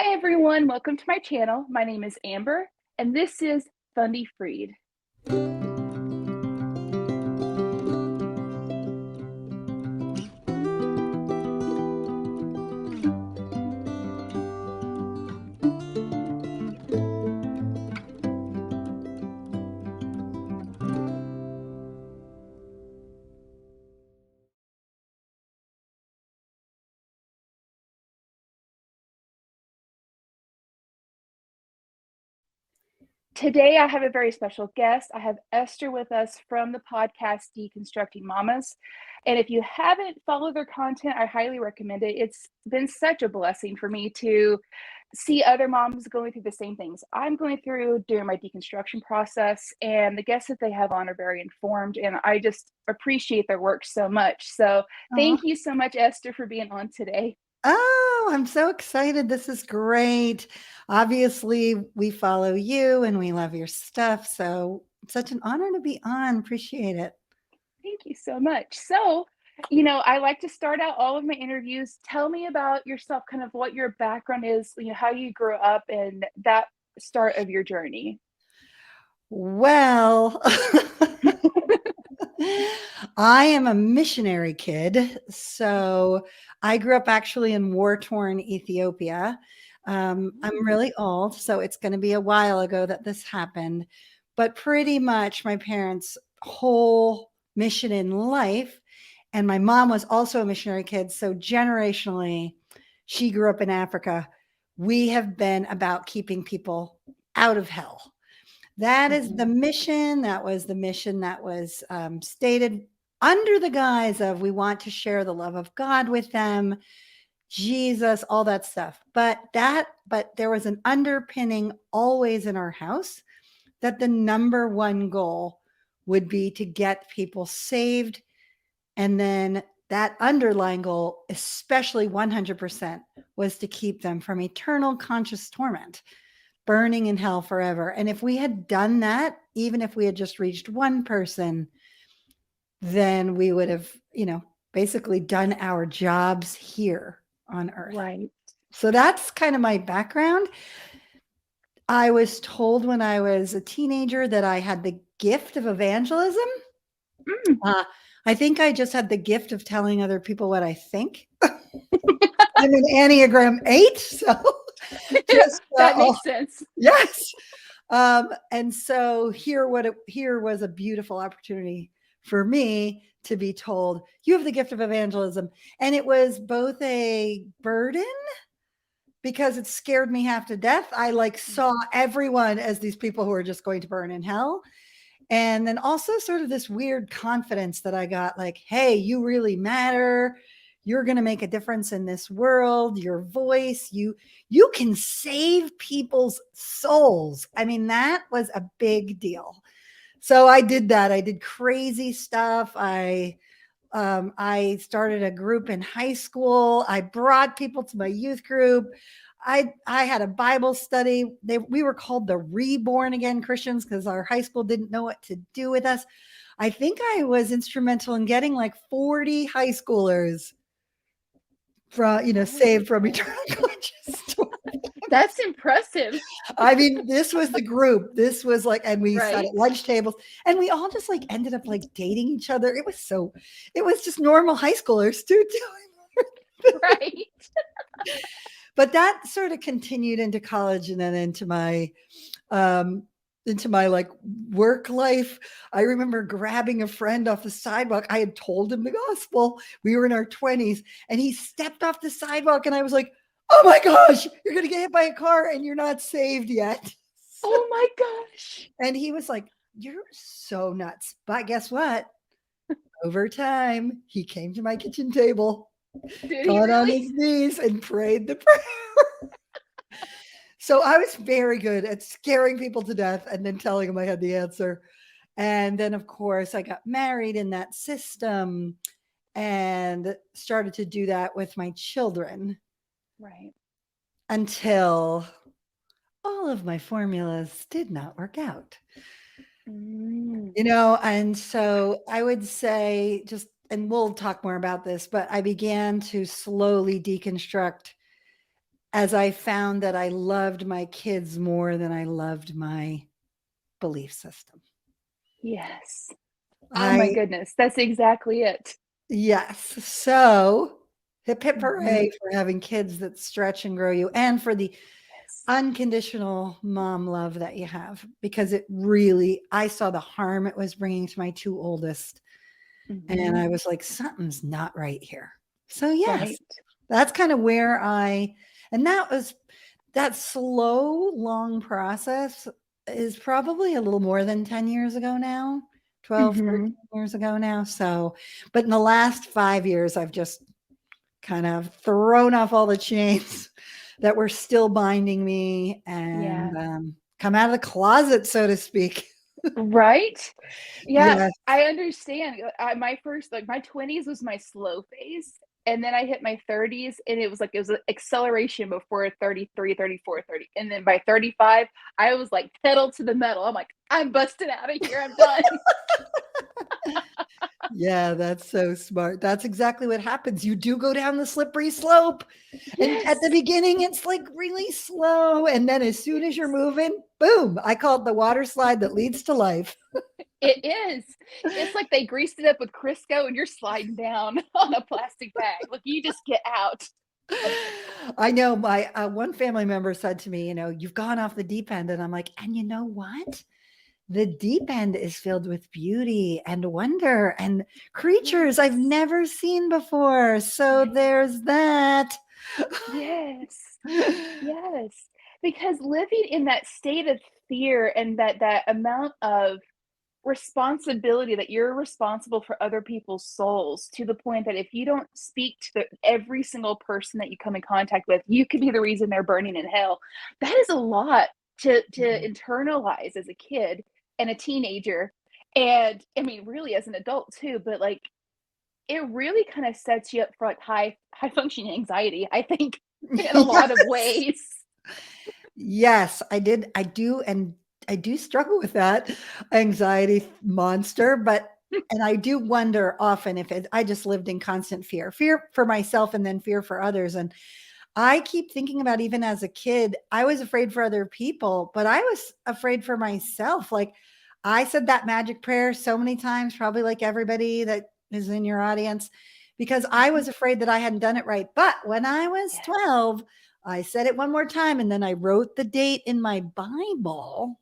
Hi everyone, welcome to my channel. My name is Amber and this is Fundy Freed. Today I have a very special guest. I have Esther with us from the podcast Deconstructing Mamas. And if you haven't followed their content, I highly recommend it. It's been such a blessing for me to see other moms going through the same things I'm going through during my deconstruction process. And the guests that they have on are very informed, and I just appreciate their work so much. So Aw. thank you so much, Esther, for being on today. Oh, I'm so excited. This is great. Obviously, we follow you and we love your stuff. So it's such an honor to be on. Appreciate it. Thank you so much. So, I like to start out all of my interviews. Tell me about yourself, kind of what your background is, how you grew up and that start of your journey. Well, I am a missionary kid. So I grew up actually in war-torn Ethiopia. I'm really old, so it's going to be a while ago that this happened. But pretty much my parents' whole mission in life, and my mom was also a missionary kid. So generationally, she grew up in Africa. We have been about keeping people out of hell. That is the Mhm. mission. That was the mission that was stated under the guise of we want to share the love of God with them, Jesus, all that stuff. But there was an underpinning always in our house that the number one goal would be to get people saved. And then that underlying goal, especially 100%, was to keep them from eternal conscious torment, burning in hell forever. And if we had done that, even if we had just reached one person, then we would have, basically done our jobs here on earth. Right. So that's kind of my background. I was told when I was a teenager that I had the gift of evangelism. Mm. Uh, I think I just had the gift of telling other people what I think. I'm an Enneagram 8, so just That makes sense. yes. And so here was a beautiful opportunity for me to be told, you have the gift of evangelism. And it was both a burden because it scared me half to death. I saw everyone as these people who are just going to burn in hell. And then also sort of this weird confidence that I got, like, hey, you really matter. You're going to make a difference in this world. Your voice, you can save people's souls. I mean, that was a big deal. So I did that. I did crazy stuff. I started a group in high school. I brought people to my youth group. I had a Bible study. We were called the Reborn Again Christians because our high school didn't know what to do with us. I think I was instrumental in getting like 40 high schoolers from, saved from Wonderful. eternal conscious. That's impressive. I mean, this was the group. This was like, and we sat Right. at lunch tables and we all just like ended up like dating each other. It was just normal high schoolers too. Right. But that sort of continued into college and then um, into my like work life. I remember grabbing a friend off the sidewalk. I had told him the gospel. We were in our 20s and he stepped off the sidewalk and I was like, oh my gosh, you're going to get hit by a car and you're not saved yet. Oh my gosh. And he was like, you're so nuts. But guess what? Over time, he came to my kitchen table, Did he got on really? his knees, and prayed the prayer. So I was very good at scaring people to death and then telling them I had the answer. And then, of course, I got married in that system and started to do that with my children Right. until all of my formulas did not work out. Mm. And so I would say and we'll talk more about this, but I began to slowly deconstruct as I found that I loved my kids more than I loved my belief system. Yes. Oh my I, goodness. That's exactly it. yes. So hip hip Mhm. hooray for having kids that stretch and grow you and for the Yes. unconditional mom love that you have, because it really, I saw the harm it was bringing to my two oldest. And Mhm. I was like, something's not right here. So, yes, Right. that's kind of where and that was that slow, long process is probably a little more than 10 years ago now, 12, 13 Mhm. years ago now. So, but in the last 5 years, I've just kind of thrown off all the chains that were still binding me and Yeah. come out of the closet, so to speak. Right? Yeah, Yes. I understand. My first, like my 20s was my slow phase. And then I hit my 30s and it was an acceleration before 33, 34, 30. And then by 35, I was like pedal to the metal. I'm like, I'm busting out of here. I'm done. Yeah, that's so smart. That's exactly what happens. You do go down the slippery slope. And at the Yes, beginning, it's like really slow. And then as soon as you're moving, boom, I call it the water slide that leads to life. it is. It's like they greased it up with Crisco and you're sliding down on a plastic bag. Like you just get out. I know my one family member said to me, you've gone off the deep end. And I'm like, and you know what? The deep end is filled with beauty and wonder and creatures I've Yes. never seen before. So there's that. Yes. Yes. Because living in that state of fear and that amount of responsibility that you're responsible for other people's souls to the point that if you don't speak to every single person that you come in contact with, you could be the reason they're burning in hell. That is a lot to internalize as a kid and a teenager. And I mean, really as an adult too, but like it really kind of sets you up for like high functioning anxiety, I think, in a lot of Yes. ways. Yes, I did. I do. And I do struggle with that anxiety monster, and I do wonder often if I just lived in constant fear for myself and then fear for others. And I keep thinking about, even as a kid, I was afraid for other people, but I was afraid for myself. Like I said that magic prayer so many times, probably like everybody that is in your audience, because I Mhm. was afraid that I hadn't done it right. But when I was Yes, 12, I said it one more time and then I wrote the date in my Bible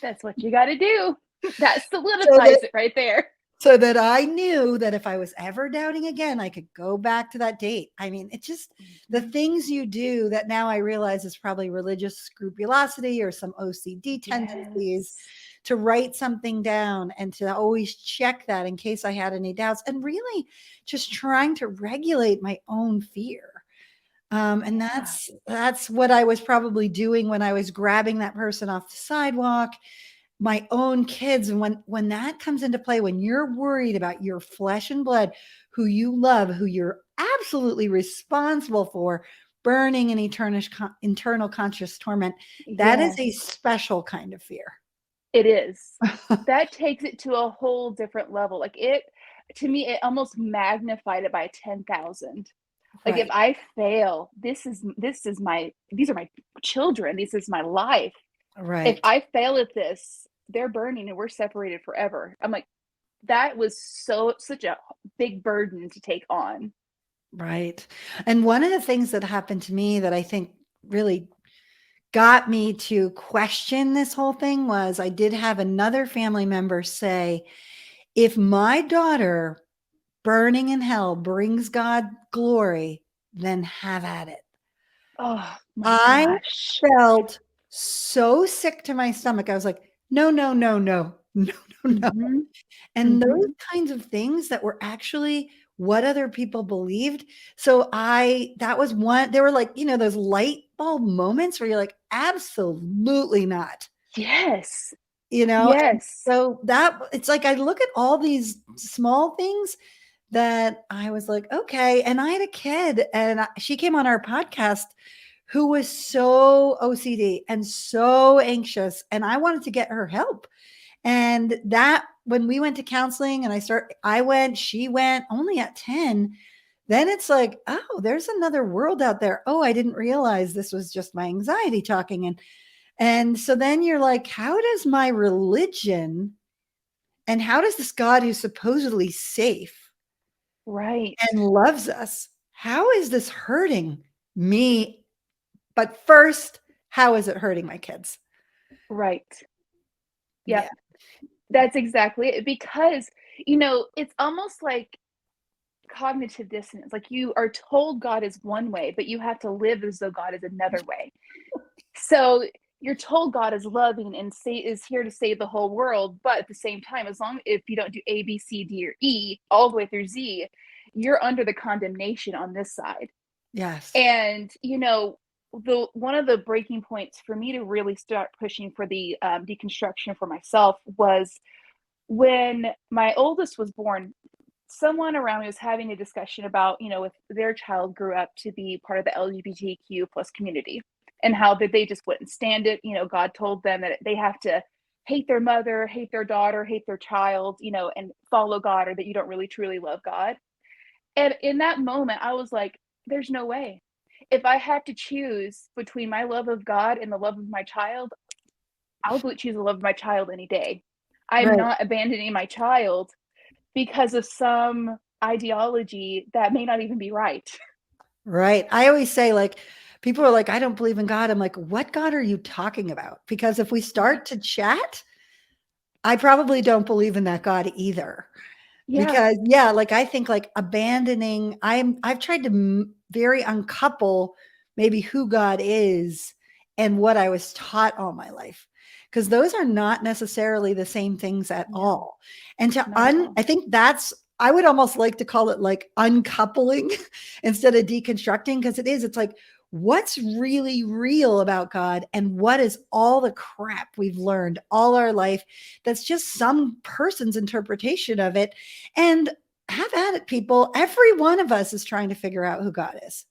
that's what you got to do. That so solidifies that it right there. so that I knew that if I was ever doubting again, I could go back to that date. I mean, it just the Mhm. things you do that now I realize is probably religious scrupulosity or some OCD tendencies, Yes. to write something down and to always check that in case I had any doubts, and really just trying to regulate my own fear. And Yeah. that's what I was probably doing when I was grabbing that person off the sidewalk, my own kids. And when that comes into play, when you're worried about your flesh and blood, who you love, who you're absolutely responsible for burning in internal conscious torment, that is a Yes, special kind of fear. it is. That takes it to a whole different level. Like it, to me, it almost magnified it by 10,000. Like if Right. I fail, these are my children. This is my life. If Right. I fail at this, they're burning and we're separated forever. I'm like, that was such a big burden to take on. Right. And one of the things that happened to me that I think really got me to question this whole thing was I did have another family member say, if my daughter burning in hell brings God glory, then have at it. Oh my I gosh. felt so sick to my stomach. I was like, no, no, no, no, no, no, no. Mhm. And those Mhm. kinds of things that were actually what other people believed. So that was one, there were like, those light bulb moments where you're like, absolutely not, Yes. And Yes. so that it's like, I look at all these small things that I was like, okay. And I had a kid and she came on our podcast who was so OCD and so anxious. And I wanted to get her help. And that when we went to counseling and she went only at 10, then it's like, oh, there's another world out there. Oh, I didn't realize this was just my anxiety talking. And so then you're like, how does my religion and how does this God who's supposedly safe Right. and loves us, how is this hurting me? But first, how is it hurting my kids? Right. Yeah. Yep. That's exactly it. Because, you know, it's almost like cognitive dissonance. Like you are told God is one way, but you have to live as though God is another way. So you're told God is loving and is here to save the whole world, but at the same time, as long if you don't do A, B, C, D, or E all the way through Z, you're under the condemnation on this side. Yes. And you know, the one of the breaking points for me to really start pushing for the deconstruction for myself was when my oldest was born. Someone around me was having a discussion about, you know, if their child grew up to be part of the LGBTQ plus community and how that they just wouldn't stand it. You know, God told them that they have to hate their mother, hate their daughter, hate their child, you know, and follow God, or that you don't really truly love God. And in that moment, I was like, there's no way. If I have to choose between my love of God and the love of my child, I'll choose the love of my child any day. I'm Right. not abandoning my child because of some ideology that may not even be right. Right. I always say, like, people are like, I don't believe in God. I'm like, what God are you talking about? Because if we Right. start to chat, I probably don't believe in that God either. Yeah. Because yeah, like I think like abandoning, I've tried to very uncouple maybe who God is and what I was taught all my life. Because those are not necessarily the same things at No, all. And not at all. I think that's, I would almost like to call it like uncoupling instead of deconstructing, because it is, it's like, what's really real about God and what is all the crap we've learned all our life that's just some person's interpretation of it. And have at it, people. Every one of us is trying to figure out who God is.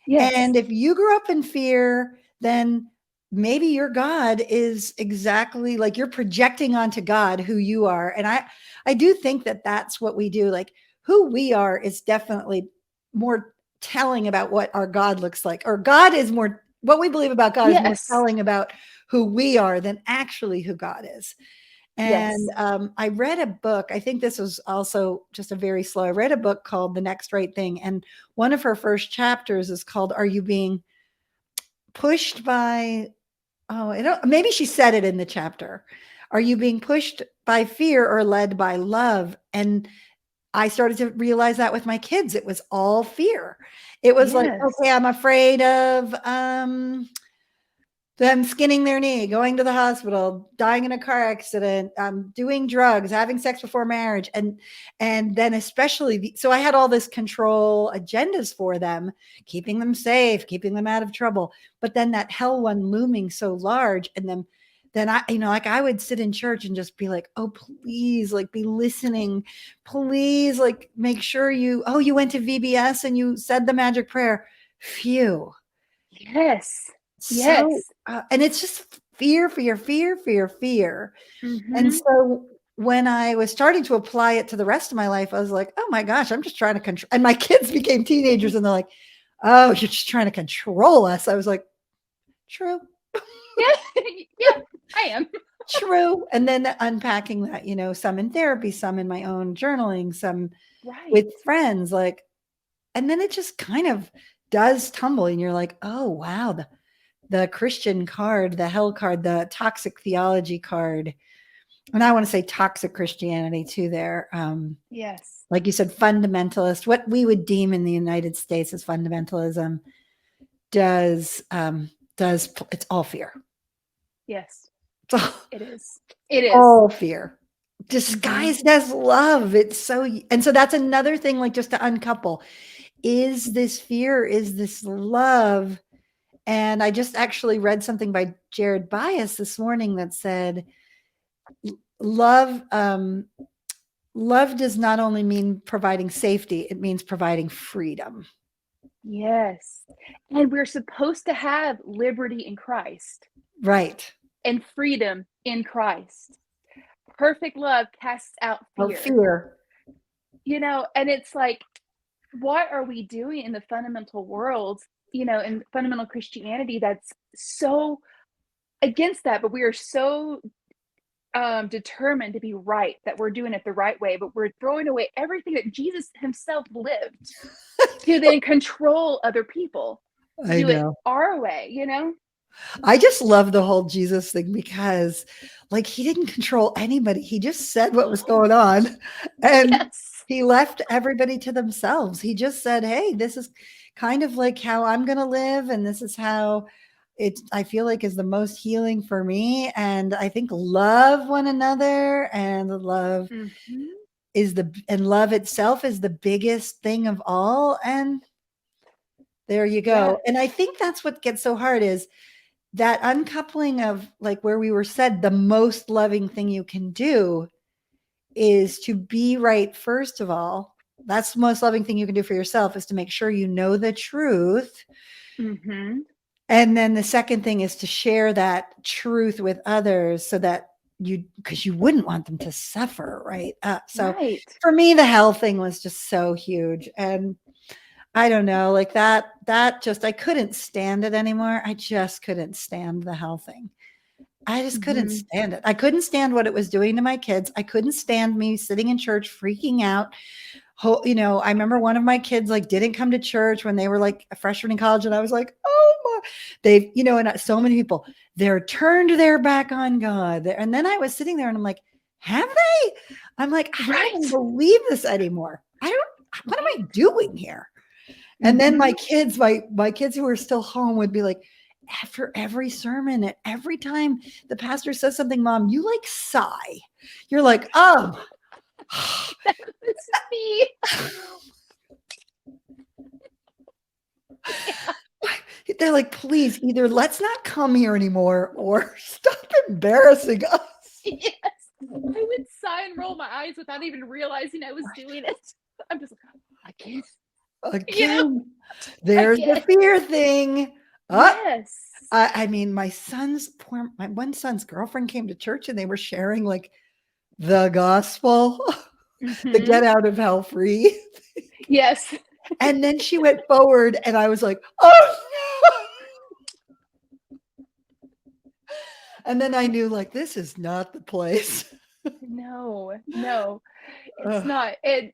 Yes. And if you grew up in fear, then maybe your God is exactly like you're projecting onto God who you are. And I do think that that's what we do. Like who we are is definitely more telling about what our God looks like, or God is more, what we believe about God is more Yes. telling about who we are than actually who God is. And Yes. I read a book. I think this was also just a very slow. I read a book called The Next Right Thing. And one of her first chapters is called, Are You Being Pushed by, oh, I don't, maybe she said it in the chapter. Are you being pushed by fear or led by love? And I started to realize that with my kids, it was all fear. It was like, Yes. okay, I'm afraid of, them skinning their knee, going to the hospital, dying in a car accident, doing drugs, having sex before marriage, and then especially so I had all this control agendas for them, keeping them safe, keeping them out of trouble. But then that hell one looming so large, and then I, you know, like I would sit in church and just be like, oh, please, like be listening, please, like make sure you, oh, you went to VBS and you said the magic prayer. Phew. Yes. So, Yes. and it's just fear, fear, fear, fear, fear. And Mm-hmm. so when I was starting to apply it to the rest of my life, I was like, oh my gosh, I'm just trying to control. And my kids became teenagers and they're like, oh, you're just trying to control us. I was like, true, Yeah. Yeah. I am. true. And then unpacking that, you know, some in therapy, some in my own journaling, some Right. with friends, like, and then it just kind of does tumble and you're like, oh, wow, the Christian card, the hell card, the toxic theology card. And I want to say toxic Christianity too there. Yes. Like you said, fundamentalist, what we would deem in the United States as fundamentalism does, it's all fear. Yes. It's all, It is. It is. all fear Mm-hmm. disguised as love. It's so, and so that's another thing, like just to uncouple, is this fear? Is this love? And I just actually read something by Jared Bias this morning that said, love, love does not only mean providing safety, it means providing freedom. Yes. And we're supposed to have liberty in Christ Right. and freedom in Christ. Perfect love casts out Of fear. fear. You know, and it's like what are we doing in the fundamental world, in fundamental Christianity that's so against that, but we are so determined to be right, that we're doing it the right way, but we're throwing away everything that Jesus himself lived to then control other people to I do it know. our way, I just love the whole Jesus thing because like he didn't control anybody. He just said what was going on and Yes. he left everybody to themselves. He just said, "Hey, this is kind of like how I'm going to live and this is how it I feel like is the most healing for me and I think love one another and love Mm-hmm. love itself is the biggest thing of all and there you Yeah. go." And I think that's what gets so hard is that uncoupling of like where we were said the most loving thing you can do is to be right first of all. That's the most loving thing you can do for yourself is to make sure you know the truth. Mm-hmm. And then the second thing is to share that truth with others so that because you wouldn't want them to suffer, right? So Right. for me, the health thing was just so huge. And I don't know, like that just, I couldn't stand it anymore. I just couldn't stand the health thing. I just couldn't Mm-hmm. stand it. I couldn't stand what it was doing to my kids. I couldn't stand me sitting in church freaking out. I remember one of my kids like didn't come to church when they were like a freshman in college, and I was like, oh my, and so many people, they're turned their back on God. And then I was sitting there and I'm like, have they? I'm like, I don't even Right. believe this anymore. What am I doing here? And then Mm-hmm. my kids who are still home would be like, after every sermon and every time the pastor says something, Mom, you like sigh. You're like, oh. It's me. They're like, please, either let's not come here anymore or stop embarrassing us. Yes. I would sigh and roll my eyes without even realizing I was doing it. I'm just like, I can't, you know, Again, there's the again. fear thing. Uh, Yes. I mean, my one son's girlfriend came to church and they were sharing like the gospel, the Mm-hmm. get out of hell free. Yes. And then she went forward and I was like, oh no. And then I knew like, this is not the place. No, it's Ugh. not. And,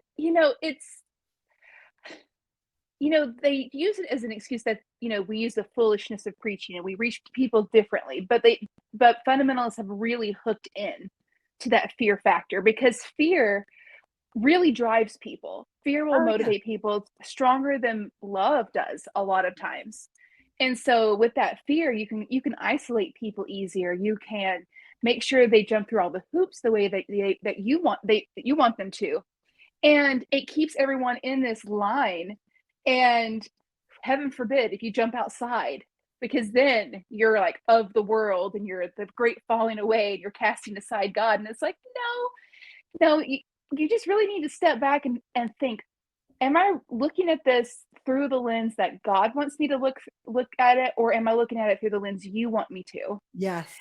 they use it as an excuse that, we use the foolishness of preaching and we reach people differently, but fundamentalists have really hooked in to that fear factor because fear really drives people. Fear will Oh yeah. motivate people stronger than love does a lot of times. And so with that fear, you can isolate people easier. You can make sure they jump through all the hoops the way that you want them to. And it keeps everyone in this line. And heaven forbid if you jump outside, because then you're like of the world and you're the great falling away and you're casting aside God. And it's like, no, you just really need to step back and think, am I looking at this through the lens that God wants me to look at it, or am I looking at it through the lens you want me to? Yes.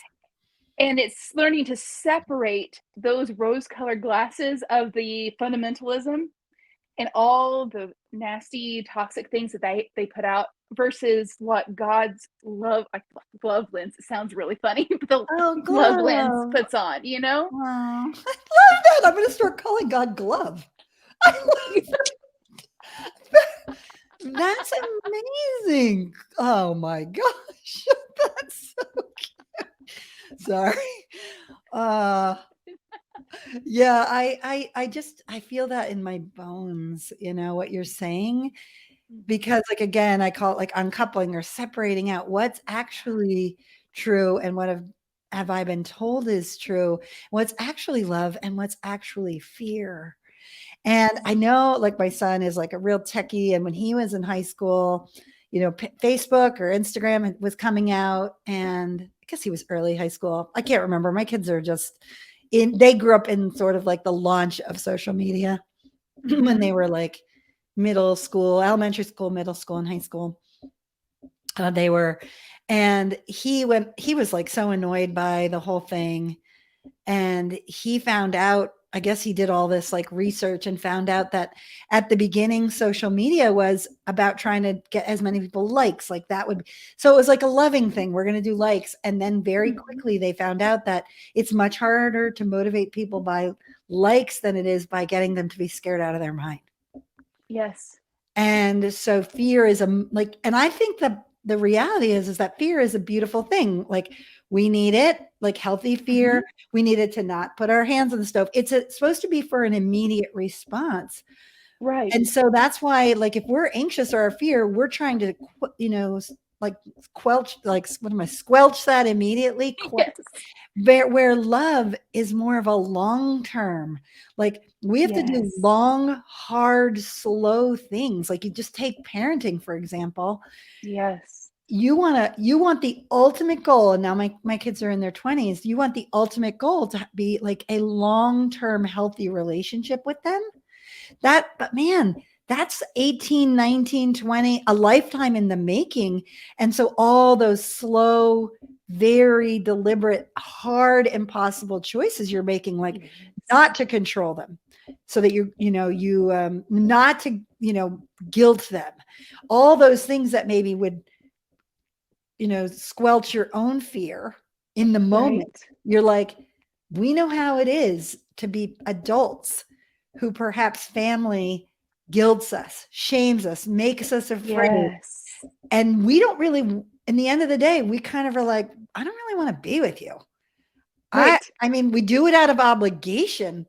And it's learning to separate those rose-colored glasses of the fundamentalism and all the nasty, toxic things that they put out versus what God's love lens. It sounds really funny, but the Oh, love lens glove. puts on. Oh, I love that. I'm going to start calling God glove. I love that. That's amazing. Oh my gosh. That's so cute. Sorry. Uh yeah, I feel that in my bones, what you're saying. Mhm. Because like again, I call it like uncoupling or separating out what's actually true and what have I been told is true, what's actually love and what's actually fear. And I know like my son is like a real techie. And when he was in high school, Facebook or Instagram was coming out. And I guess he was early high school. I can't remember. My kids are just they grew up in sort of like the launch of social media when they Mhm. were like middle school, elementary school, middle school, and high school. They were, and he was like so annoyed by the whole thing. And he found out I guess he did all this like research and found out that at the beginning, social media was about trying to get as many people likes. Like that would, so it was like a loving thing. We're going to do likes. And then very quickly they found out that it's much harder to motivate people by likes than it is by getting them to be scared out of their mind. Yes. And so fear is like, and I think that the reality is that fear is a beautiful thing. Like we need it, like healthy fear. We need it to not put our hands on the stove. It's supposed to be for an immediate response. Right. And so that's why, like, if we're anxious or fear, we're trying to, like squelch that immediately. Yes. Where love is more of a long term, like we have to do long, hard, slow things. Like you just take parenting, for example. Yes. You want the ultimate goal. And now my kids are in their 20s. You want the ultimate goal to be like a long-term healthy relationship with them. But man, that's 18, 19, 20, a lifetime in the making. And so all those slow, very deliberate, hard, impossible choices you're making, like not to control them so that you not to, guilt them, all those things that maybe would, squelch your own fear in the moment. Right. You're like, we know how it is to be adults who perhaps family guilts us, shames us, makes us afraid. Yes. And we don't really, in the end of the day, we kind of are like, I don't really want to be with you. Right. I mean, we do it out of obligation,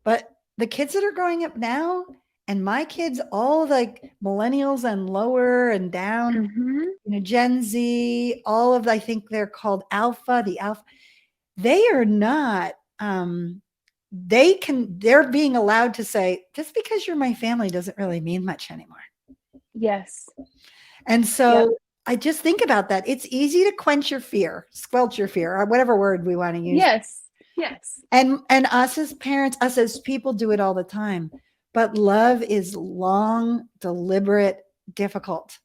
but the kids that are growing up now, and my kids, all like millennials and lower and down, Gen Z, all of, I think they're called the alpha, they are not, they're being allowed to say, just because you're my family doesn't really mean much anymore. Yes. And so I just think about that. It's easy to quench your fear, squelch your fear, or whatever word we want to use. Yes. Yes. And us as parents, us as people do it all the time. But love is long, deliberate, difficult.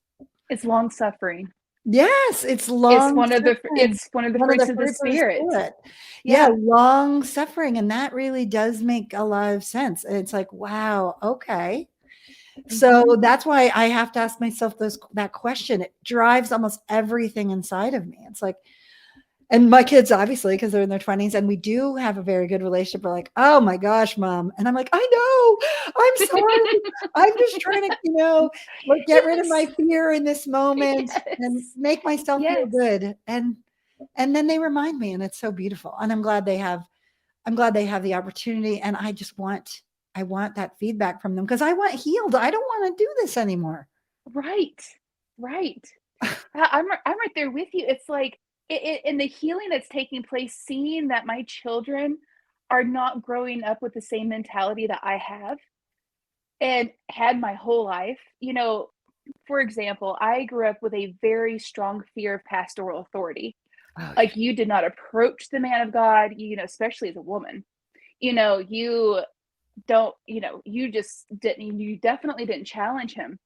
It's long suffering. Yes, it's long. It's one of the fruits of the Spirit. Yeah, long suffering, and that really does make a lot of sense. And it's like, wow, okay. So that's why I have to ask myself that question. It drives almost everything inside of me. It's like, and my kids, obviously, because they're in their 20s, and we do have a very good relationship. We're like, oh my gosh, Mom. And I'm like, I know, I'm sorry. I'm just trying to, like, get rid of my fear in this moment and make myself feel good. And then they remind me, and it's so beautiful. And I'm glad they have the opportunity. And I want that feedback from them because I want healed. I don't want to do this anymore. Right. I'm right there with you. It's like, in the healing that's taking place, seeing that my children are not growing up with the same mentality that I have and had my whole life. For example, I grew up with a very strong fear of pastoral authority. Like you did not approach the man of God, especially as a woman. You don't, you just didn't, you definitely didn't challenge him.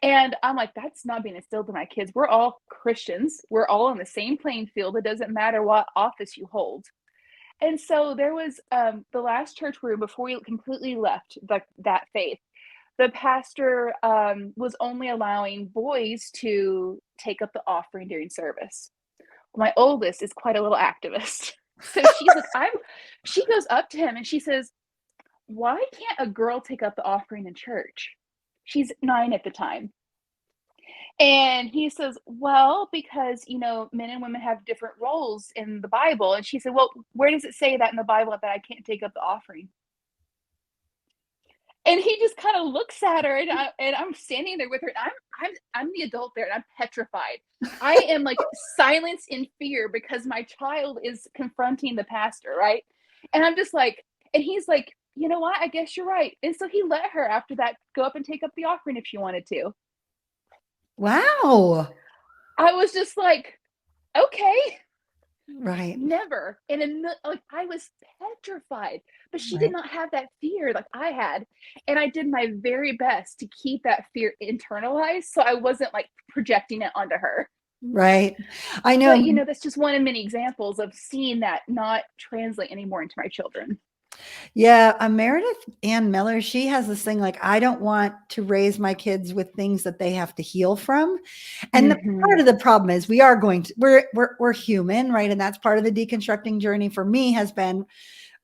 And I'm like, that's not being instilled in my kids. We're all Christians. We're all on the same playing field. It doesn't matter what office you hold. And so there was the last church we were before we completely left that faith. The pastor was only allowing boys to take up the offering during service. My oldest is quite a little activist. So she's like, she goes up to him and she says, why can't a girl take up the offering in church? She's 9 at the time. And he says, well, because, men and women have different roles in the Bible. And she said, well, where does it say that in the Bible that I can't take up the offering? And he just kind of looks at her, and I'm standing there with her, and I'm the adult there, and I'm petrified. I am like silenced in fear because my child is confronting the pastor, right? And I'm just like, and he's like, you know what? I guess you're right. And so he let her, after that, go up and take up the offering if she wanted to. Wow. I was just like, okay. Right. Never. And I was petrified, but she did not have that fear like I had. And I did my very best to keep that fear internalized so I wasn't like projecting it onto her. Right. I know. But that's just one of many examples of seeing that not translate anymore into my children. Yeah, Meredith Ann Miller, she has this thing like, I don't want to raise my kids with things that they have to heal from. And the part Mm-hmm. of the problem is we are going to, we're human, right? And that's part of the deconstructing journey for me has been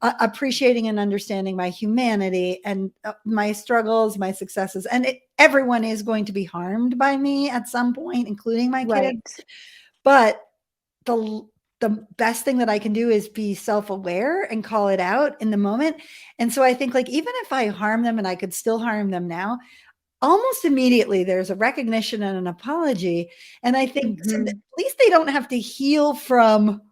appreciating and understanding my humanity and my struggles, my successes. And everyone is going to be harmed by me at some point, including my kids. Right. But the the best thing that I can do is be self-aware and call it out in the moment. And so I think like even if I harm them and I could still harm them now, almost immediately there's a recognition and an apology. And I think so that Mm-hmm. at least they don't have to heal from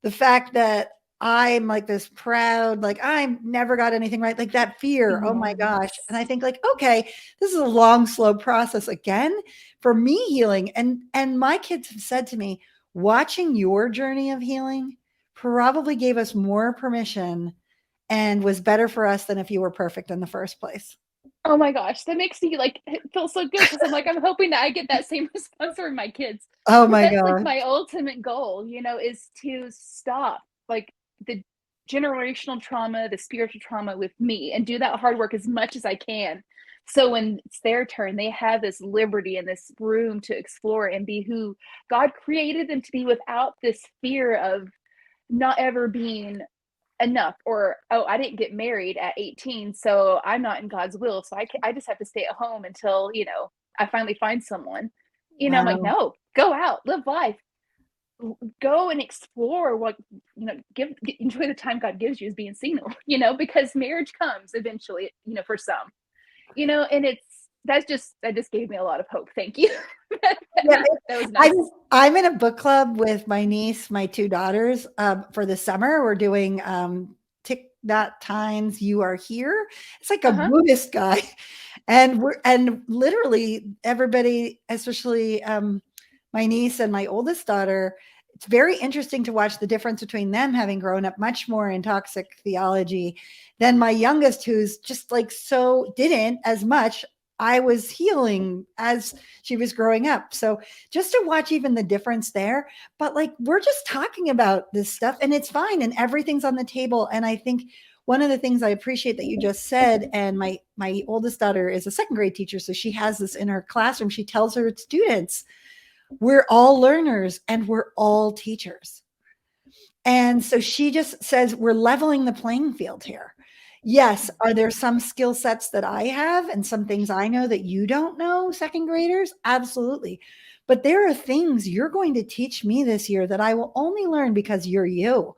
the fact that I'm like this proud, like I never got anything right, like that fear. Oh my gosh. And I Yes. think like, okay, this is a long, slow process again for me healing. And my kids have said to me, watching your journey of healing probably gave us more permission and was better for us than if you were perfect in the first place. Oh my gosh, that makes me like feel so good because I'm like, I'm hoping that I get that same response from my kids. Oh Because my that's like God. my ultimate goal, is to stop like the generational trauma, the spiritual trauma with me and do that hard work as much as I can. So when it's their turn, they have this liberty and this room to explore and be who God created them to be without this fear of not ever being enough, or oh, I didn't get married at 18, so I'm not in God's will, so I just have to stay at home until I finally find someone. I'm like, Wow. no, go out, live life, go and explore what enjoy the time God gives you as being single. Because marriage comes eventually, for some, and that just gave me a lot of hope. Thank you. that, Yeah, that was I'm nice. I'm in a book club with my niece, my two daughters, for the summer. We're doing Thich Nhat Hanh's "You Are Here." It's like a Uh-huh. Buddhist guy, and literally everybody, especially my niece and my oldest daughter. It's very interesting to watch the difference between them having grown up much more in toxic theology than my youngest, who's just like so didn't as much. I was healing as she was growing up. So just to watch even the difference there, but like we're just talking about this stuff and it's fine and everything's on the table. And I think one of the things I appreciate that you just said, and my oldest daughter is a second grade teacher, so she has this in her classroom. She tells her students, we're all learners and we're all teachers. And so she just says, we're leveling the playing field here. Yes, are there some skill sets that I have and some things I know that you don't know, second graders? Absolutely. But there are things you're going to teach me this year that I will only learn because you're you.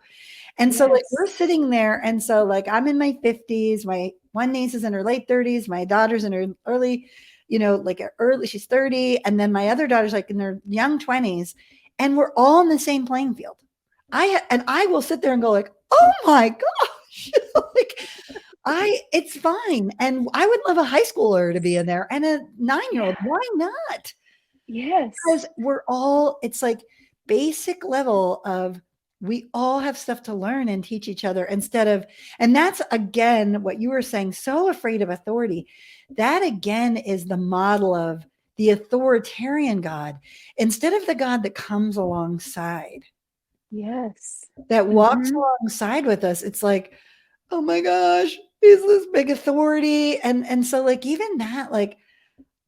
And so like we're Yes. sitting there and so like I'm in my 50s, my one niece is in her late 30s, my daughter's in her early, like early she's 30 and then my other daughter's like in their young 20s and we're all in the same playing field. I will sit there and go like, "Oh my gosh." like it's fine. And I would love a high schooler to be in there and a 9-year-old. Yeah. Why not? Yes. Because we're all it's like basic level of we all have stuff to learn and teach each other instead of and that's again what you were saying, so afraid of authority. That again is the model of the authoritarian God instead of the God that comes alongside, Yes. that walks Mm-hmm. alongside with us. It's like, oh my gosh, he's this big authority. And so like even that, like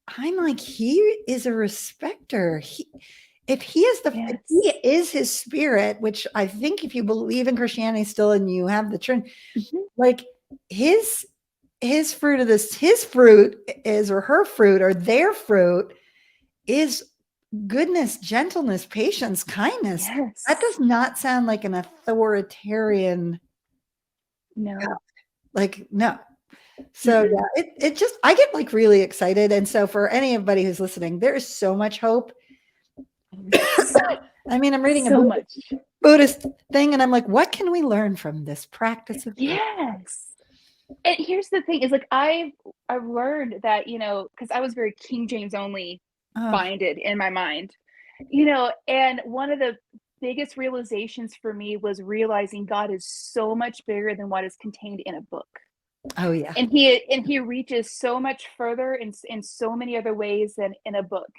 I'm like, he is a respecter. If he is if he Yes. is his spirit, which I think if you believe in Christianity still and you have the Trinity, Mhm. like his fruit of this, his fruit is or her fruit or their fruit is goodness, gentleness, patience, kindness. That does Yes. not sound like an authoritarian, No. like no. So Mm-mm. yeah, it just I get like really excited. And so for anybody who's listening, there is so much hope. Oh, yes. I mean, I'm reading a So much. Buddhist thing and I'm like, what can we learn from this practice of healing? Yes. And here's the thing is like I've learned that, because I was very King James only Oh, binded in my mind, and one of the biggest realizations for me was realizing God is so much bigger than what is contained in a book. oh yeah. And he reaches so much further in so many other ways than in a book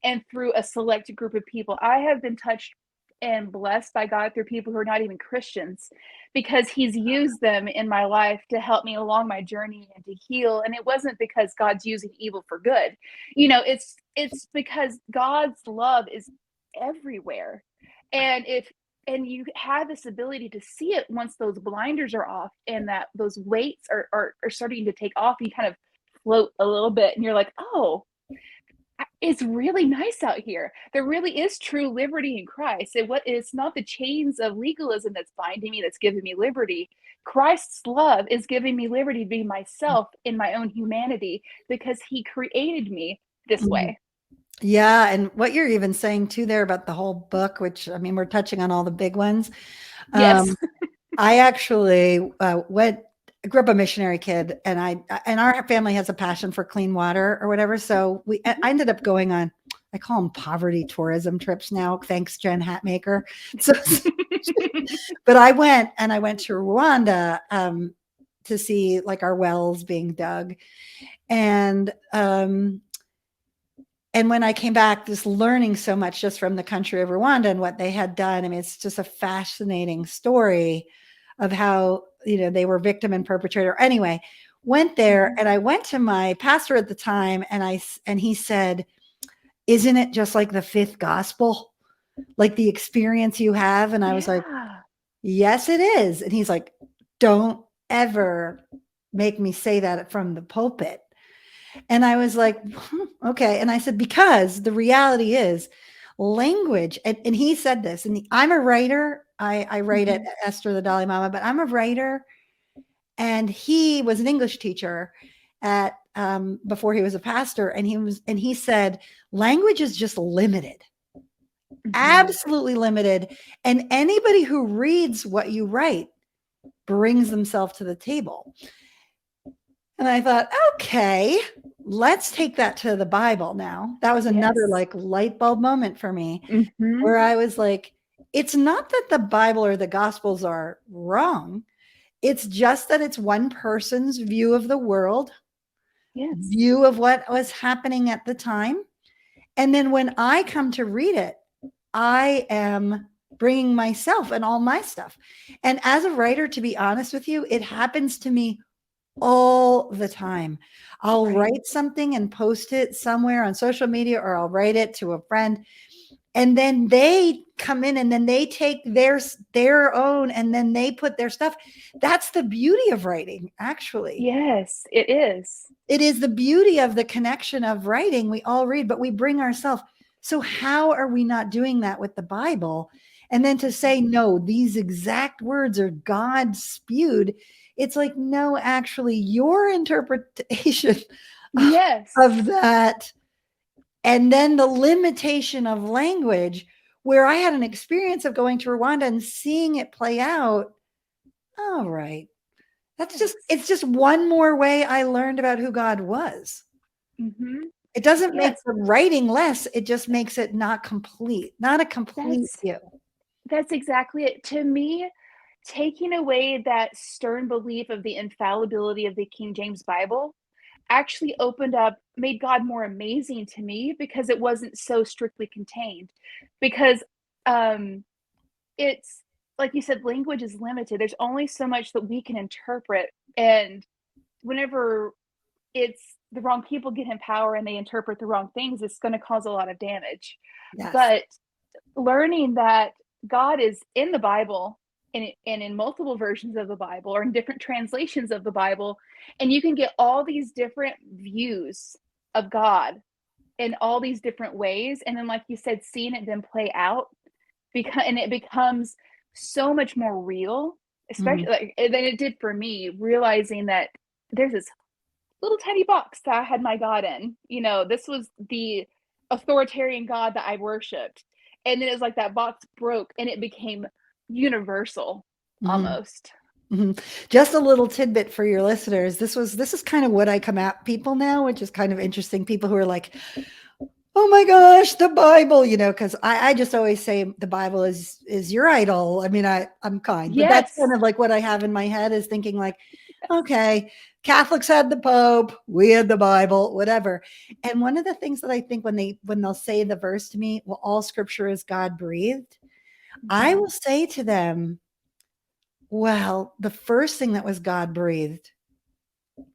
and through a select group of people. I have been touched and blessed by God through people who are not even Christians, because he's used them in my life to help me along my journey and to heal. And it wasn't because God's using evil for good. It's because God's love is everywhere. And and you have this ability to see it once those blinders are off and that those weights are starting to take off. You kind of float a little bit and you're like, oh, it's really nice out here. There really is true liberty in Christ. It's not the chains of legalism that's binding me, that's giving me liberty. Christ's love is giving me liberty to be myself in my own humanity because he created me this way. Yeah. And what you're even saying too there about the whole book, which, I mean, we're touching on all the big ones. Yes. I actually grew up a missionary kid, and our family has a passion for clean water or whatever. So I ended up going on, I call them poverty tourism trips now. Thanks, Jen Hatmaker. So, but I went to Rwanda to see like our wells being dug. And when I came back, just learning so much just from the country of Rwanda and what they had done. I mean, it's just a fascinating story of how, they were victim and perpetrator. Anyway, went there, and I went to my pastor at the time, and he said, "Isn't it just like the fifth gospel? Like the experience you have?" And I was like, "Yes, it is." And he's like, "Don't ever make me say that from the pulpit." And I was like, okay. And I said, because the reality is language. And he said this, and I'm a writer. I write at Esther the Dollymama, but I'm a writer. And he was an English teacher at before he was a pastor. And he said, language is just limited, absolutely limited. And anybody who reads what you write brings themselves to the table. And I thought, okay, let's take that to the Bible now. That was another like light bulb moment for me, where I was like, it's not that the Bible or the Gospels are wrong. It's just that it's one person's view of the world, view of what was happening at the time. And then when I come to read it, I am bringing myself and all my stuff. And as a writer, to be honest with you, it happens to me all the time. I'll write something and post it somewhere on social media, or I'll write it to a friend, and then they come in and then they take their own, and then they put their stuff. That's the beauty of writing, actually. Yes, it is. It is the beauty of the connection of writing. We all read, but we bring ourselves. So how are we not doing that with the Bible? And then to say, no, these exact words are God spewed. It's like, no, actually, your interpretation of that, and then the limitation of language, where I had an experience of going to Rwanda and seeing it play out. All right. It's just one more way I learned about who God was. It doesn't make the writing less. It just makes it not complete, not a complete view. That's exactly it. To me, taking away that stern belief of the infallibility of the King James Bible actually made God more amazing to me, because it wasn't so strictly contained. Because it's like you said, language is limited. There's only so much that we can interpret. And whenever it's the wrong people get in power and they interpret the wrong things, it's going to cause a lot of damage. But learning that God is in the Bible, and in multiple versions of the Bible, or in different translations of the Bible, and you can get all these different views of God in all these different ways. And then, like you said, seeing it then play out, and it becomes so much more real, especially than it did for me, realizing that there's this little tiny box that I had my God in. This was the authoritarian God that I worshipped. And then it was like that box broke and it became universal almost. Just a little tidbit for your listeners. This is kind of what I come at people now, which is kind of interesting. People who are like, oh my gosh, the Bible, because I just always say the Bible is your idol. I mean, I'm kind, but that's kind of like what I have in my head, is thinking like, okay, Catholics had the Pope, we had the Bible, whatever. And one of the things that I think when they'll say the verse to me, well, all scripture is God breathed, I will say to them, well, the first thing that was God breathed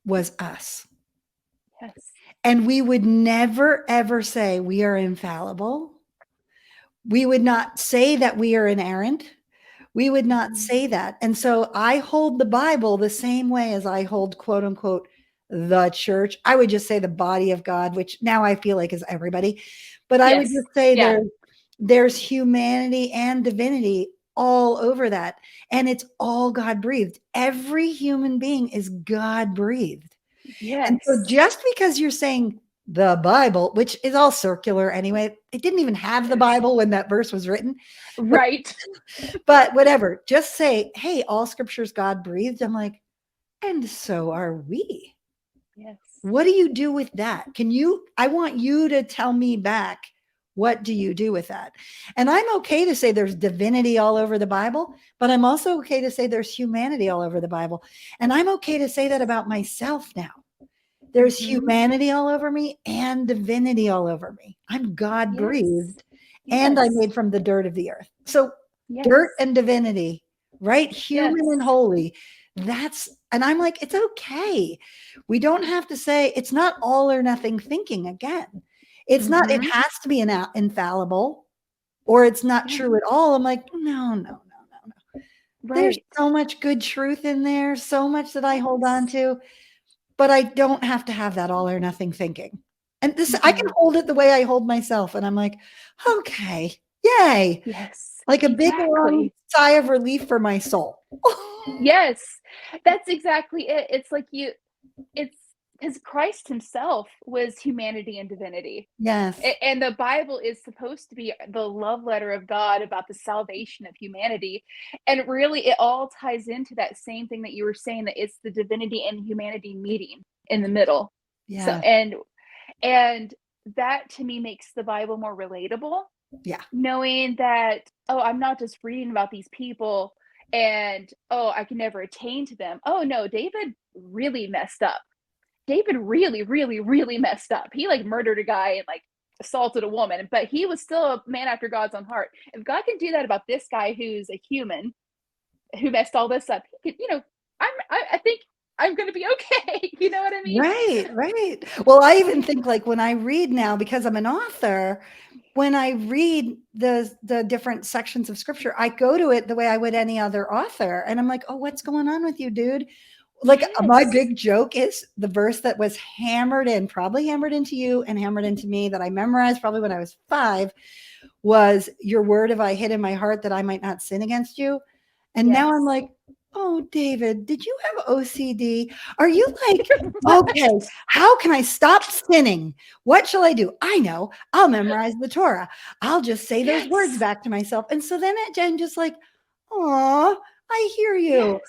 was us. Yes. And we would never, ever say we are infallible. We would not say that we are inerrant. We would not say that. And so I hold the Bible the same way as I hold, quote unquote, the church. I would just say the body of God, which now I feel like is everybody. But I would Yes. just say Yeah. there's humanity and divinity all over that. And it's all God breathed. Every human being is God breathed. And so Yes. just because you're saying the Bible, which is all circular anyway, it didn't even have the Bible when that verse was written. Right. But whatever, just say, hey, all scriptures God breathed. I'm like, and so are we. Yes. What do you do with that? I want you to tell me back, what do you do with that? And I'm okay to say there's divinity all over the Bible, but I'm also okay to say there's humanity all over the Bible. And I'm okay to say that about myself now. There's humanity all over me and divinity all over me. I'm God breathed and I'm made from the dirt of the earth. So dirt and divinity, right? Human and holy. And I'm like, it's okay. We don't have to say it's not all or nothing thinking again. It's not, it has to be an infallible or it's not true at all. I'm like, no. There's so much good truth in there, so much that I hold on to, but I don't have to have that all or nothing thinking. And this, I can hold it the way I hold myself. And I'm like, okay, yay. Yes. Like a big long sigh of relief for my soul. Yes. That's exactly it. It's like it's because Christ himself was humanity and divinity. Yes. And the Bible is supposed to be the love letter of God about the salvation of humanity. And really, it all ties into that same thing that you were saying, that it's the divinity and humanity meeting in the middle. So, Yeah. and that to me makes the Bible more relatable. Yeah. Knowing that, oh, I'm not just reading about these people and, oh, I can never attain to them. Oh, no, David really messed up. David really, really, really messed up. He like murdered a guy and like assaulted a woman, but he was still a man after God's own heart. If God can do that about this guy who's a human who messed all this up, he could, I think I'm going to be okay. You know what I mean? Right. Well, I even think like when I read now, because I'm an author, when I read the different sections of scripture, I go to it the way I would any other author. And I'm like, oh, what's going on with you, dude? Like my big joke is the verse that was probably hammered into you and hammered into me, that I memorized probably when I was 5, was your word have I hid in my heart that I might not sin against you. And now I'm like, oh, David, did you have OCD? Are you like, okay, how can I stop sinning? What shall I do? I know, I'll memorize the Torah. I'll just say those words back to myself. And so then I'm just like, oh, I hear you.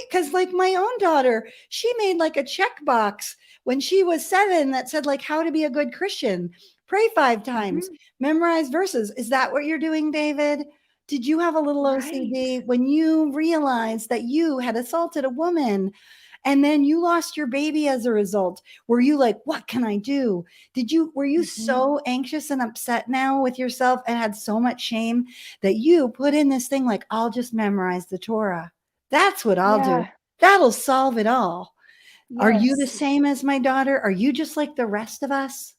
Because like my own daughter, she made like a checkbox when she was 7 that said like how to be a good Christian, pray 5 times, memorize verses. Is that what you're doing, David? Did you have a little OCD when you realized that you had assaulted a woman and then you lost your baby as a result? Were you like, what can I do? Were you so anxious and upset now with yourself and had so much shame that you put in this thing like, I'll just memorize the Torah. That's what I'll do. That'll solve it all. Are you the same as my daughter? Are you just like the rest of us?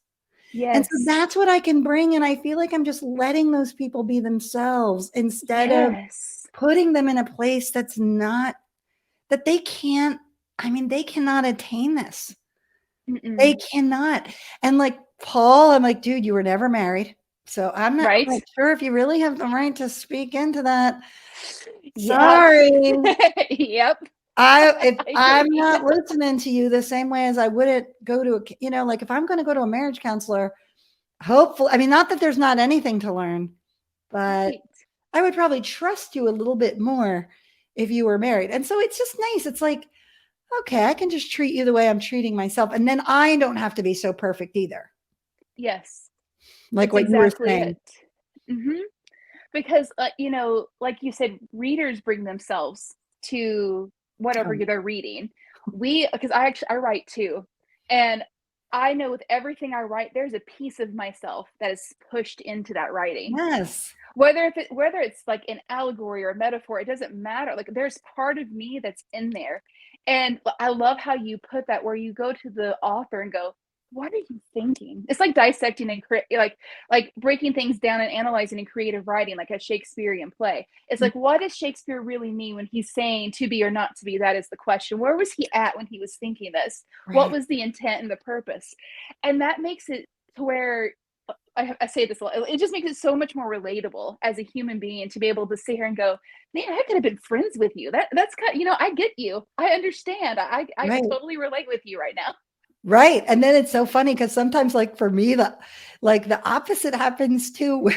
And so that's what I can bring. And I feel like I'm just letting those people be themselves instead of putting them in a place that's not, that they can't, they cannot attain this. They cannot. And like Paul, I'm like, dude, you were never married. So I'm not quite sure if you really have the right to speak into that. Sorry. Yep. If I'm not listening to you the same way as I wouldn't go to like if I'm going to go to a marriage counselor, hopefully, not that there's not anything to learn, but I would probably trust you a little bit more if you were married. And so it's just nice. It's like, okay, I can just treat you the way I'm treating myself. And then I don't have to be so perfect either. Yes. Like what you were saying. Because, like you said, readers bring themselves to whatever they're reading. Because I write too. And I know with everything I write, there's a piece of myself that is pushed into that writing. Yes. whether it's like an allegory or a metaphor, it doesn't matter. Like there's part of me that's in there. And I love how you put that, where you go to the author and go, what are you thinking? It's like dissecting and like breaking things down and analyzing in creative writing, like a Shakespearean play. It's like, what does Shakespeare really mean when he's saying to be or not to be? That is the question. Where was he at when he was thinking this? What Right. was the intent and the purpose? And that makes it to where I say this a lot. It just makes it so much more relatable as a human being to be able to sit here and go, man, I could have been friends with you. That's kind of, I get you. I understand. I Right. totally relate with you right now. Right. And then it's so funny because sometimes like for me, the opposite happens too.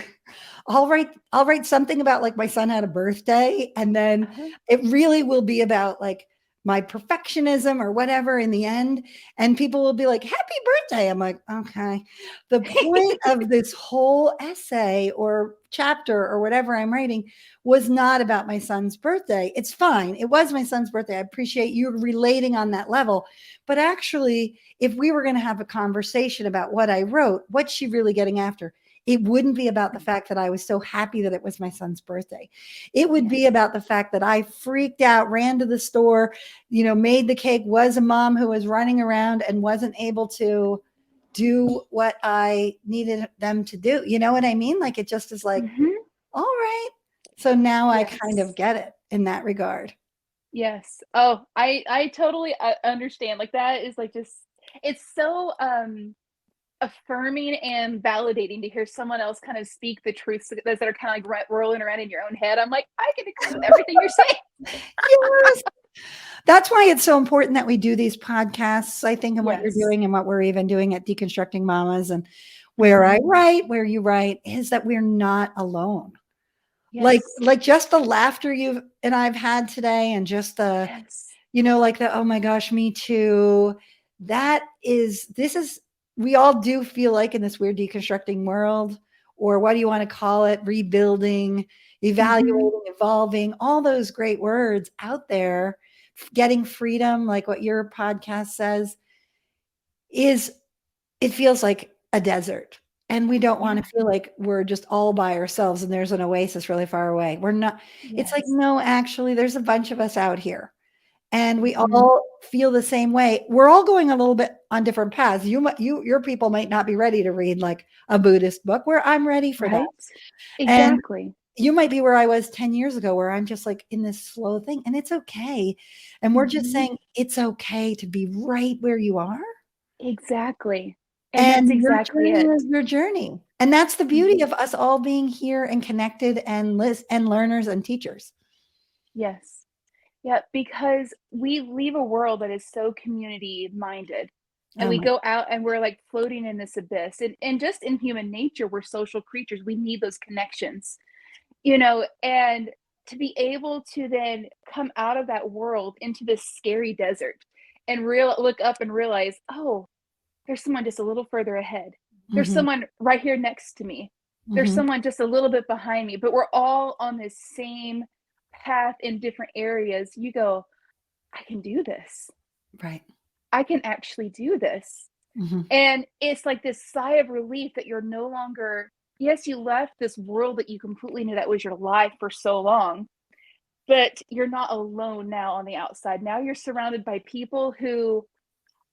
I'll write something about like my son had a birthday, and then Uh-huh. it really will be about like my perfectionism or whatever in the end. And people will be like, happy birthday. I'm like, okay. The point of this whole essay or chapter or whatever I'm writing was not about my son's birthday. It's fine. It was my son's birthday. I appreciate you relating on that level. But actually, if we were going to have a conversation about what I wrote, what's she really getting after? It wouldn't be about the fact that I was so happy that it was my son's birthday. It would be Yes. about the fact that I freaked out, ran to the store, made the cake, was a mom who was running around and wasn't able to do what I needed them to do. You know what I mean? Like it just is like, Hmm. all right. So now I kind of Yes. get it in that regard. Yes. Oh, I totally understand. Like that is like just, it's so affirming and validating to hear someone else kind of speak the truths that are kind of like rolling around in your own head. I'm like, I can agree with everything you're saying. Yes. That's why it's so important that we do these podcasts, I think, and what you're Yes. doing and what we're even doing at Deconstructing Mamas and where I Hmm. write, where you write, is that we're not alone. Yes. Like just the laughter you've and I've had today and just the, Yes. like the, oh my gosh, me too. This is, we all do feel like in this weird deconstructing world, or what do you want to call it? Rebuilding, Hmm. evaluating, evolving, all those great words out there, getting freedom, like what your podcast says, is it feels like a desert. And we don't want Yeah. to feel like we're just all by ourselves and there's an oasis really far away. We're not, it's like, Yes. no, actually, there's a bunch of us out here and we Hmm. all feel the same way. We're all going a little bit on different paths. Your people might not be ready to read like a Buddhist book where I'm ready for that. Right. And Exactly. you might be where I was 10 years ago, where I'm just like in this slow thing and it's okay. And we're just Hmm. saying it's okay to be right where you are. Exactly. And that's And your exactly journey it. is your journey. And that's the beauty Hmm. of us all being here and connected and and learners and teachers. Yes. Yeah, because we leave a world that is so community minded. And Oh we my, go out and we're like floating in this abyss. And just in human nature, we're social creatures. We need those connections, and to be able to then come out of that world into this scary desert and look up and realize, oh, there's someone just a little further ahead. There's mhm, someone right here next to me. There's mhm, someone just a little bit behind me, but we're all on this same path in different areas. You go, I can do this. right. I can actually do this. Mhm, And it's like this sigh of relief that you're no longer, yes, you left this world that you completely knew that was your life for so long, but you're not alone now on the outside. Now you're surrounded by people who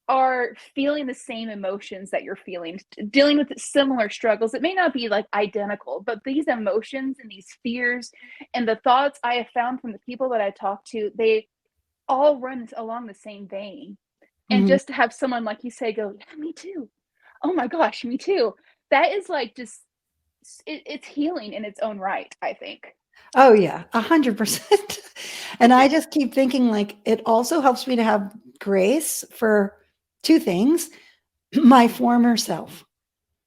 are feeling the same emotions that you're feeling, dealing with similar struggles. It may not be like identical, but these emotions and these fears and the thoughts I have found from the people that I talk to, they all run along the same vein. And mhm. just to have someone like you say, go, yeah, me too. Oh my gosh, me too. That is like just, it's healing in its own right, I think. Oh yeah, 100%. And I just keep thinking like it also helps me to have grace for two things. My former self,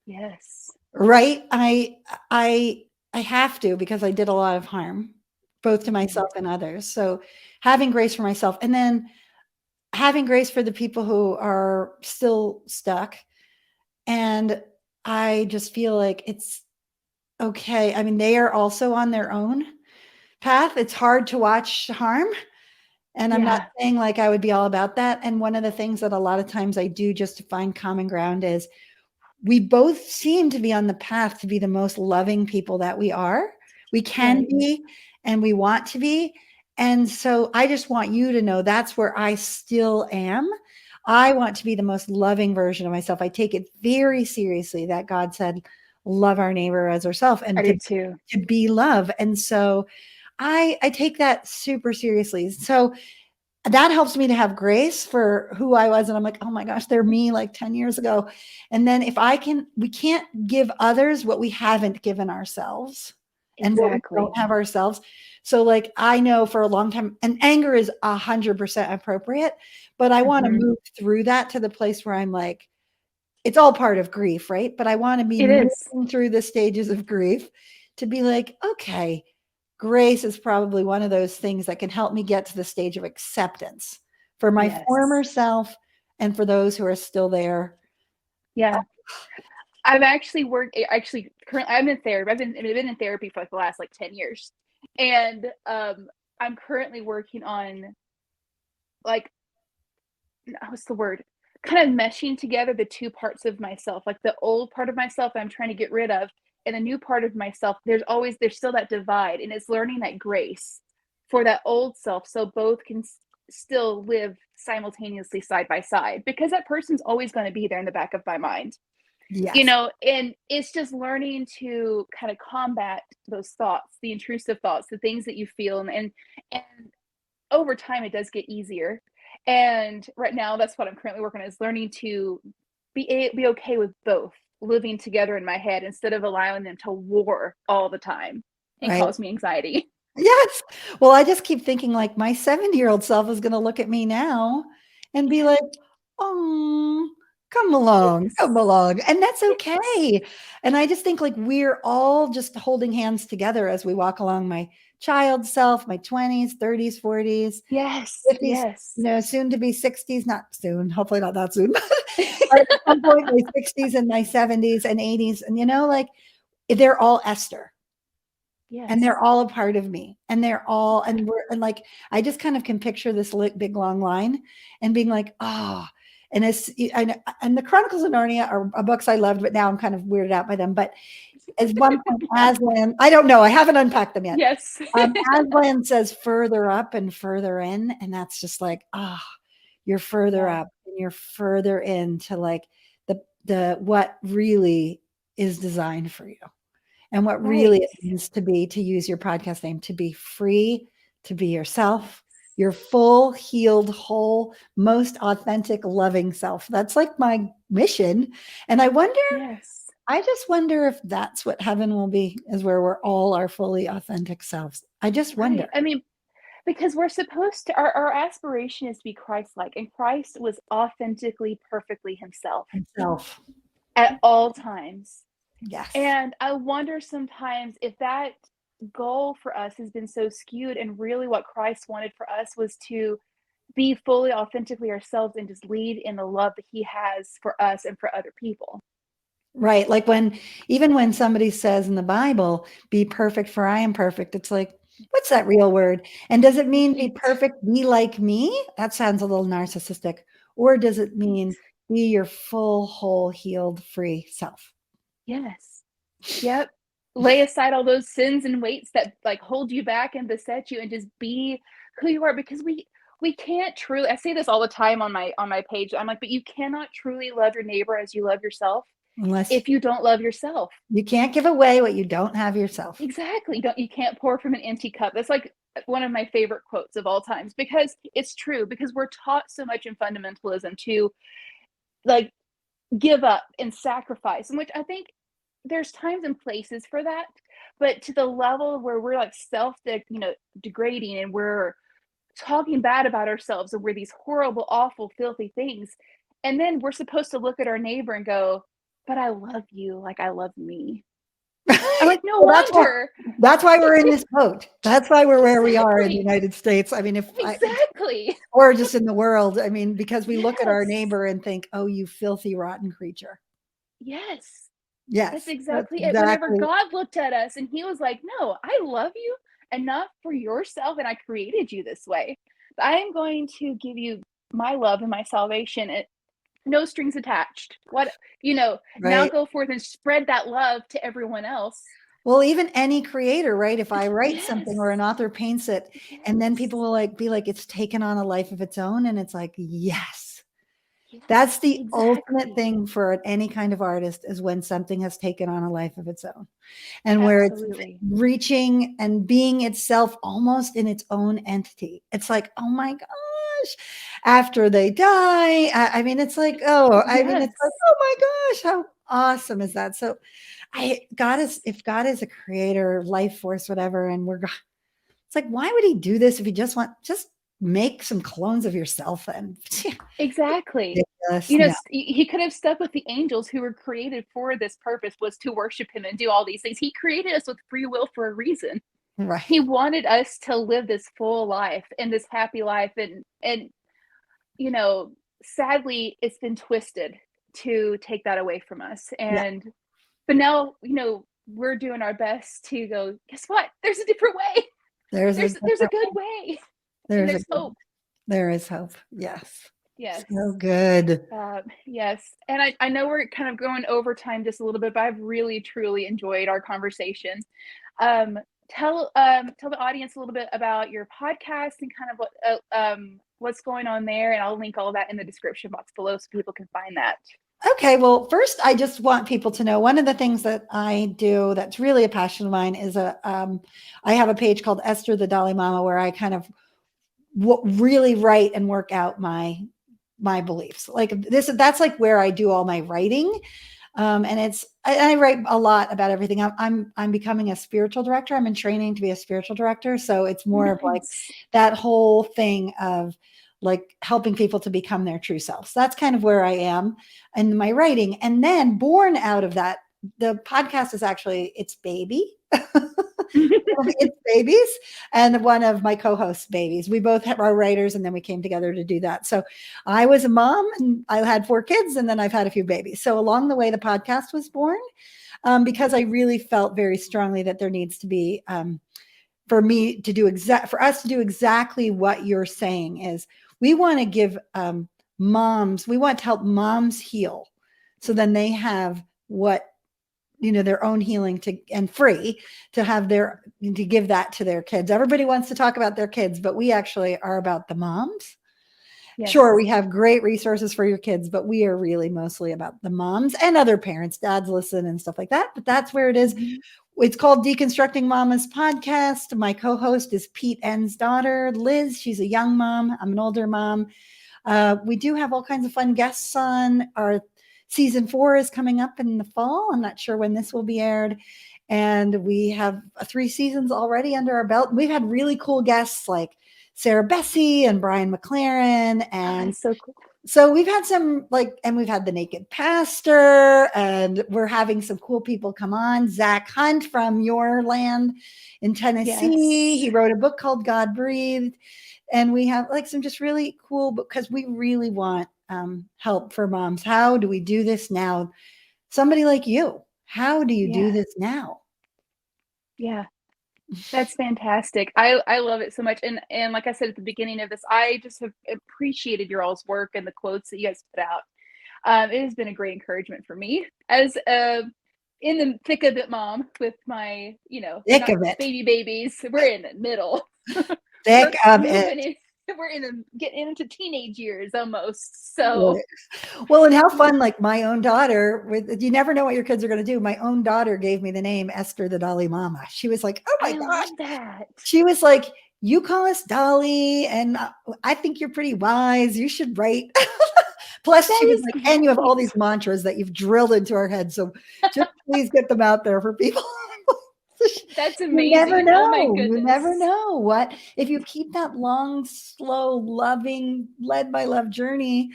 Yes. right? I I have to because I did a lot of harm both to Mhm. myself and others. So having grace for myself and then having grace for the people who are still stuck. And I just feel like it's okay. I mean, they are also on their own path. It's hard to watch harm. And I'm not Yeah. saying like I would be all about that. And one of the things that a lot of times I do just to find common ground is we both seem to be on the path to be the most loving people that we are. We can Right. be, and we want to be. And so I just want you to know that's where I still am. I want to be the most loving version of myself. I take it very seriously that God said, love our neighbor as ourselves, I and do too. to be love. And so I take that super seriously. So that helps me to have grace for who I was. And I'm like, oh my gosh, they're me like 10 years ago. And then if I can, we can't give others what we haven't given ourselves and what we don't Exactly. have ourselves. So like, I know for a long time, and anger is 100% appropriate, but I want to Mhm. move through that to the place where I'm like, it's all part of grief, right? But I want to be It is. moving through the stages of grief to be like, okay, grace is probably one of those things that can help me get to the stage of acceptance for my Yes. former self and for those who are still there. Yeah. I've actually worked actually currently I'm in therapy. I've been in therapy for like the last like 10 years. And I'm currently working on like what's the word? Kind of meshing together the two parts of myself, like the old part of myself that I'm trying to get rid of, and the new part of myself. There's still that divide, and it's learning that grace for that old self, so both can still live simultaneously side by side, because that person's always going to be there in the back of my mind, Yes. and it's just learning to kind of combat those thoughts, the intrusive thoughts, the things that you feel, and over time it does get easier. And right now that's what I'm currently working on, is learning to be okay with both living together in my head instead of allowing them to war all the time and Right. cause me anxiety. Yes. Well, I just keep thinking like my 70-year-old self is going to look at me now and be like, oh, come along, come Yes. along. And that's Yes. okay. And I just think like we're all just holding hands together as we walk along my child self, my 20s, 30s, 40s, Yes. 50s, Yes. soon to be 60s, not soon, hopefully not that soon, but at some point, my 60s and my 70s and 80s. And, like they're all Esther, and they're Yes. all a part of me, and they're all, and we're, and like, I just kind of can picture this big long line and being like, oh, and it's, and the Chronicles of Narnia are books I loved, but now I'm kind of weirded out by them. But at one point, Aslan, I don't know, I haven't unpacked them yet. Yes. Aslan says further up and further in, and that's just like, you're further Yeah. up and you're further into like the what really is designed for you. And what really Right. it means to use your podcast name, to be free, to be yourself, your full, healed, whole, most authentic, loving self. That's like my mission. And Yes. I just wonder if that's what heaven will be, is where we're all our fully authentic selves. I just wonder. Right. I mean, because we're supposed to, our aspiration is to be Christ-like, and Christ was authentically, perfectly himself Self. at all times. Yes. And I wonder sometimes if that goal for us has been so skewed, and really what Christ wanted for us was to be fully authentically ourselves and just lead in the love that he has for us and for other people. Right. Like even when somebody says in the Bible, be perfect for I am perfect, it's like, what's that real word? And does it mean be Right. perfect, be like me? That sounds a little narcissistic. Or does it mean be your full, whole, healed, free self? Yes. Yep. Lay aside all those sins and weights that like hold you back and beset you, and just be who you are, because we can't truly, I say this all the time on my page. I'm like, but you cannot truly love your neighbor as you love yourself Unless if you don't love yourself. you can't give away what you don't have yourself. Exactly. You can't pour from an empty cup. That's like one of my favorite quotes of all times, because it's true, because we're taught so much in fundamentalism to like give up and sacrifice, in which I think there's times and places for that, but to the level where we're like degrading, and we're talking bad about ourselves, and we're these horrible, awful, filthy things, and then we're supposed to look at our neighbor and go, but I love you like I love me. I'm like, no Well, wonder. that's why we're in this boat. That's why we're where we are in the Exactly. United States. I mean, Exactly. or just in the world. I mean, because we look at our Yes. neighbor and think, oh, you filthy, rotten creature. Yes. That's Yes, that's exactly it. Whenever exactly. God looked at us and he was like, "No, I love you enough for yourself, and I created you this way. I am going to give you my love and my salvation, and no strings attached. What, now Right. go forth and spread that love to everyone else." Well, even any creator, right? If I write something or Yes. an author paints it, and then people Yes. will like be like, it's taken on a life of its own. And it's like, yes, that's Yes, the ultimate exactly. thing for any kind of artist is when something has taken on a life of its own and where it's Absolutely. reaching and being itself almost in its own entity. It's like, oh my gosh, after they die. I mean, it's like, oh, I mean, it's like, Yes. oh my gosh, how awesome is that? So God is, if God is a creator, life force, whatever, and it's like, why would he do this if he just make some clones of yourself and Exactly. ridiculous. No, He could have stuck with the angels who were created for this purpose, was to worship him and do all these things. He created us with free will for a reason. He right. wanted us to live this full life and this happy life, and you know, sadly it's been twisted to take that away from us. Yeah, And but now, we're doing our best to go, guess what? There's a different way. there's a There's a different, good way. And there's a there's good, hope. there is hope. Yes. Yes. So good. Yes. And I know we're kind of going over time just a little bit, but I've really truly enjoyed our conversation. Um, tell the audience a little bit about your podcast and kind of what's going on there, and I'll link all of that in the description box below so people can find that. Okay, well, first, I just want people to know one of the things that I do that's really a passion of mine is I have a page called Esther the Dollymama where I kind of really write and work out my beliefs. Like this, that's like where I do all my writing. And I write a lot about everything. I'm becoming a spiritual director. I'm in training to be a spiritual director. So it's more of like Nice. that whole thing of like helping people to become their true selves. That's kind of where I am in my writing. And then born out of that, the podcast is actually its baby. It's babies and one of my co-hosts babies. We both are writers and then we came together to do that. So I was a mom and I had 4 kids and then I've had a few babies. So along the way, the podcast was born because I really felt very strongly that there needs to be for me to do for us to do exactly what you're saying is we want to give moms, we want to help moms heal. So then they have what their own healing and free to have to give that to their kids. Everybody wants to talk about their kids, but we actually are about the moms. Sure, Yes. we have great resources for your kids, but we are really mostly about the moms and other parents. Dads listen and stuff like that, but that's where it is. Mm-hmm. It's called Deconstructing Mamas Podcast. My co-host is Pete N's daughter, Liz. She's a young mom. I'm an older mom. We do have all kinds of fun guests on. Our season 4 is coming up in the fall. I'm not sure when this will be aired. And we have 3 seasons already under our belt. We've had really cool guests like Sarah Bessie and Brian McLaren. Oh, And that's so cool. so we've had some and we've had the Naked Pastor, and we're having some cool people come on. Zach Hunt from your land in Tennessee. Yes. He wrote a book called God Breathed. And we have like some just really cool, because we really want help for moms. How do we do this now? Somebody like you, how do you do Yeah. this now? Yeah. That's fantastic. I love it so much. And like I said at the beginning of this, I just have appreciated your all's work and the quotes that you guys put out. It has been a great encouragement for me as a in the thick of it mom with my, we're Thick not of it. babies. We're in the middle. Thick We're of moving it. in. We're getting into teenage years almost. So Well, and how fun, like my own daughter, you never know what your kids are going to do. My own daughter gave me the name Esther the Dollymama. She was like, oh my I gosh. love that. She was like, you call us Dolly, and I think you're pretty wise. You should write. Plus, That she was is like, and you have all great. these mantras that you've drilled into our heads. So just please get them out there for people. That's You never amazing. Oh my know. You never goodness. know what, if you keep that long, slow, loving, led by love journey,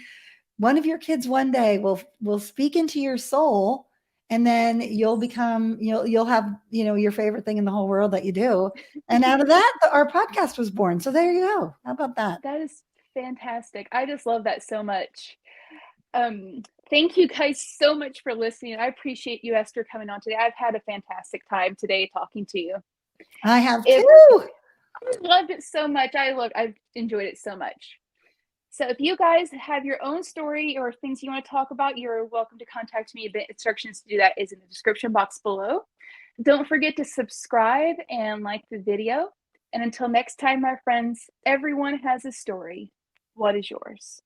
one of your kids one day will speak into your soul, and then you'll have your favorite thing in the whole world that you do, and out of that our podcast was born. So there you go. How about that? That is fantastic. I just love that so much. Thank you guys so much for listening. I appreciate you, Esther, coming on today. I've had a fantastic time today talking to you. I have If too. I loved it so much, I've enjoyed it so much. So if you guys have your own story or things you want to talk about, you're welcome to contact me. The instructions to do that is in the description box below. Don't forget to subscribe and like the video. And until next time, my friends, everyone has a story. What is yours?